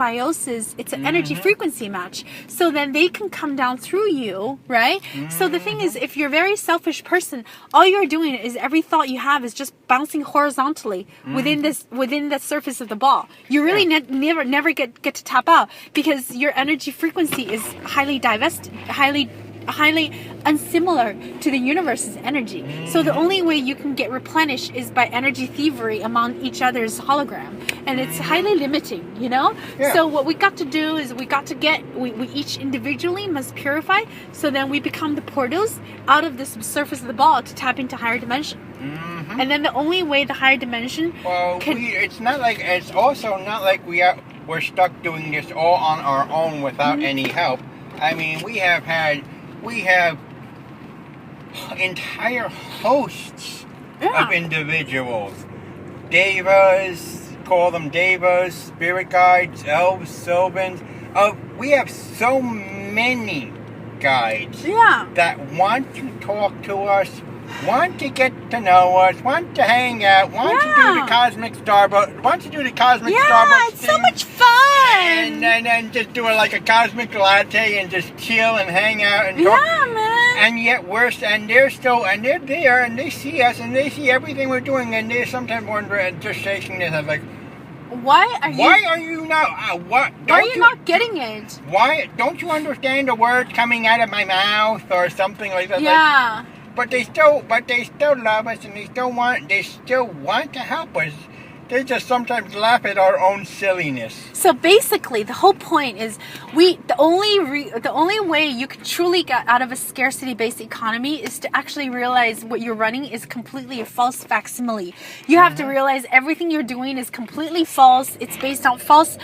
symbiosis. It's an energy frequency match. So then they can come down through you, right? So the thing is, if you're a very selfish person, all you're doing is every thought you have is just bouncing horizontally within the surface of the ball. You really never get to tap out because your energy frequency is highly divested, highly unsimilar to the universe's energy. So the only way you can get replenished is by energy thievery among each other's hologram, and it's highly limiting, you know. So what we got to do is we each individually must purify, so then we become the portals out of this surface of the ball to tap into higher dimension. And then the only way the higher dimension it's also not like we're stuck doing this all on our own without any help. I mean, we have entire hosts of individuals. Devas, call them devas, spirit guides, elves, sylvans. We have so many guides that want to talk to us, want to get to know us, want to hang out, want to do the cosmic Starbucks, Starbucks it's thing, so much fun. And just do a cosmic latte and just chill and hang out and talk. Yeah, man. And yet they're there and they see us and they see everything we're doing and they sometimes wonder, just shaking their head like, why are you not getting it? Why don't you understand the words coming out of my mouth or something like that? Yeah. But they still love us and they still want to help us. They just sometimes laugh at our own silliness. So basically, the whole point is the only way you can truly get out of a scarcity-based economy is to actually realize what you're running is completely a false facsimile. You have to realize everything you're doing is completely false. It's based on false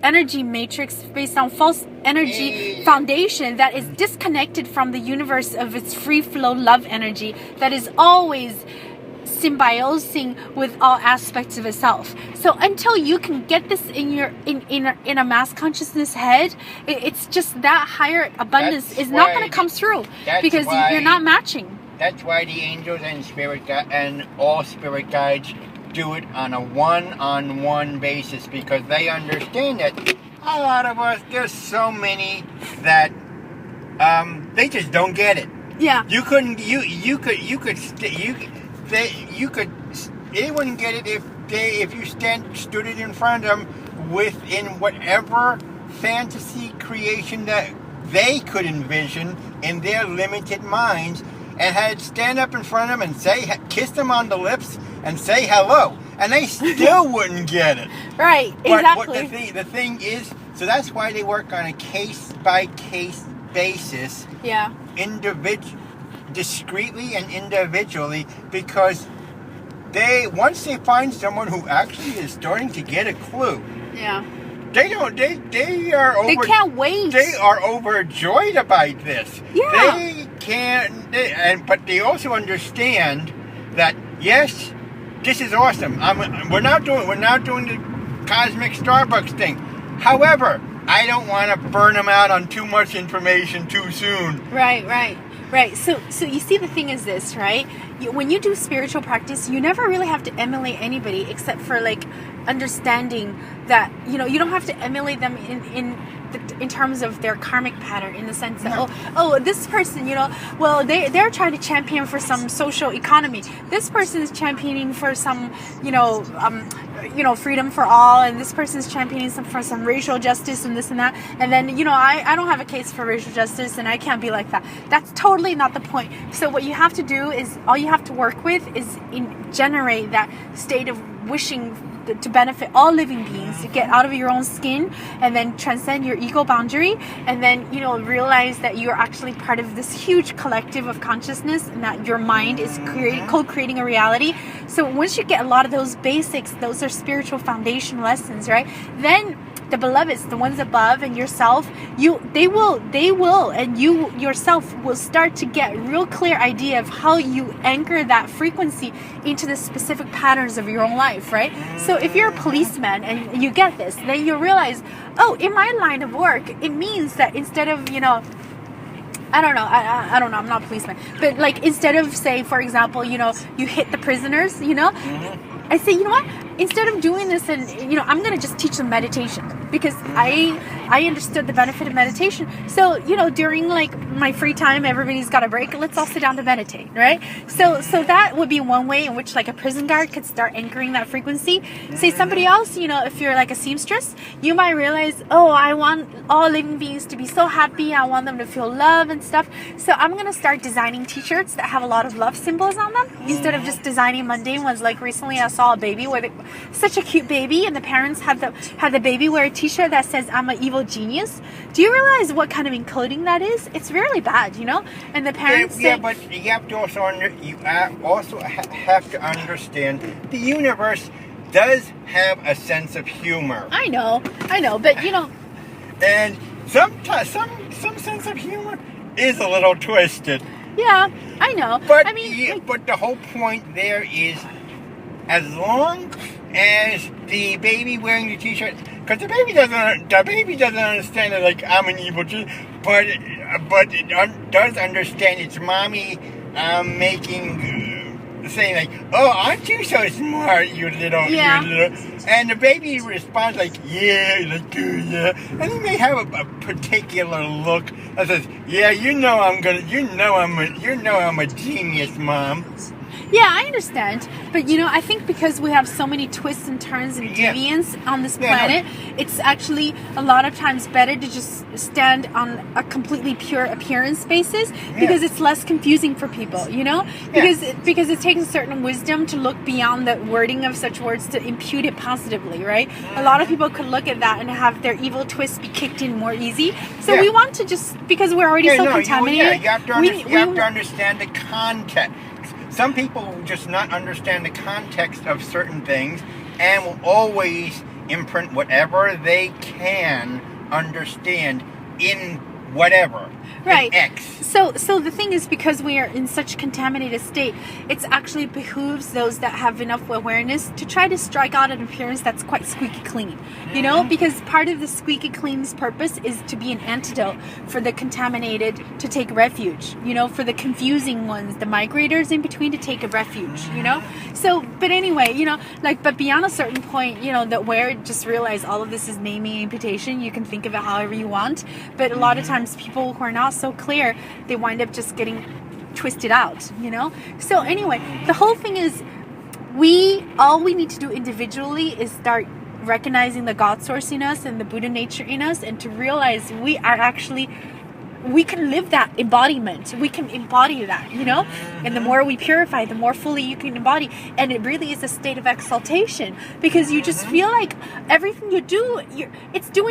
energy matrix, based on false energy foundation that is disconnected from the universe of its free flow love energy that is always symbiosing with all aspects of itself. So until you can get this in a mass consciousness head, it's just that higher abundance is not going to come through because you're not matching. That's why the angels and all spirit guides do it on a one-on-one basis, because they understand that a lot of us, there's so many that they just don't get it. Yeah. They wouldn't get it if you stood it in front of them within whatever fantasy creation that they could envision in their limited minds, and had stand up in front of them and kiss them on the lips and say hello, and they still wouldn't get it. Right, exactly. But the thing is, so that's why they work on a case by case basis. Yeah. Discreetly and individually, because once they find someone who actually is starting to get a clue, they can't wait. They are overjoyed about this. Yeah. But they also understand that yes, this is awesome. We're now doing the cosmic Starbucks thing. However, I don't want to burn them out on too much information too soon. Right. So you see, the thing is this, right? When you do spiritual practice, you never really have to emulate anybody except for understanding that, you don't have to emulate them in terms of their karmic pattern, in the sense that, this person, they're trying to champion for some social economy. This person is championing for some, freedom for all, and this person is championing for some racial justice and this and that. And then, I don't have a case for racial justice, and I can't be like that. That's totally not the point. So what you have to do is, all you have to work with is generate that state of wishing to benefit all living beings, to get out of your own skin, and then transcend your ego boundary, and then realize that you're actually part of this huge collective of consciousness, and that your mind is co-creating a reality. So once you get a lot of those basics, those are spiritual foundation lessons, right? Then the beloveds, the ones above, and yourself, they will, and you yourself will start to get real clear idea of how you anchor that frequency into the specific patterns of your own life, right? So if you're a policeman and you get this, then you realize, in my line of work, it means that instead of, I don't know, I'm not a policeman, but instead of, say, for example, you hit the prisoners, I say, you know what? Instead of doing this, and I'm gonna just teach them meditation, because I understood the benefit of meditation. So during like my free time, everybody's got a break. Let's all sit down to meditate, right? So that would be one way in which like a prison guard could start anchoring that frequency. Say somebody else, if you're like a seamstress, you might realize, oh, I want all living beings to be so happy. I want them to feel love and stuff. So I'm gonna start designing T-shirts that have a lot of love symbols on them, instead of just designing mundane ones. Like recently, I saw a baby with such a cute baby, and the parents had the baby wear a T-shirt that says, "I'm an evil genius." Do you realize what kind of encoding that is? It's really bad, And the parents but you have to also have to understand the universe does have a sense of humor. I know, but and sometimes some sense of humor is a little twisted. Yeah, I know. But I mean, but the whole point there is, as long as the baby wearing the T-shirt, because the baby doesn't understand it like I'm an evil genius, but it does understand its mommy saying like, "Oh, aren't you so smart, you little," and the baby responds like, "Yeah," like, "Yeah," and he may have a particular look that says, "Yeah, I'm a genius, Mom." Yeah, I understand. But, I think because we have so many twists and turns and deviance on this planet, it's actually a lot of times better to just stand on a completely pure appearance basis, because it's less confusing for people, Because it takes certain wisdom to look beyond the wording of such words to impute it positively, right? A lot of people could look at that and have their evil twists be kicked in more easy. So we want to just, because we're already contaminated. You have to understand the context. Some people will just not understand the context of certain things and will always imprint whatever they can understand in whatever. Right. X. So the thing is, because we are in such a contaminated state, it's actually behooves those that have enough awareness to try to strike out an appearance that's quite squeaky clean, because part of the squeaky clean's purpose is to be an antidote for the contaminated to take refuge, for the confusing ones, the migrators in between, to take a refuge, So, but anyway, but beyond a certain point, that where just realize all of this is naming imputation. You can think of it however you want, but a lot of times people who are not so clear, they wind up just getting twisted out, So anyway, the whole thing is, all we need to do individually is start recognizing the God source in us and the Buddha nature in us, and to realize we can live that embodiment. We can embody that, And the more we purify, the more fully you can embody. And it really is a state of exaltation, because you just feel like everything you do, it's doing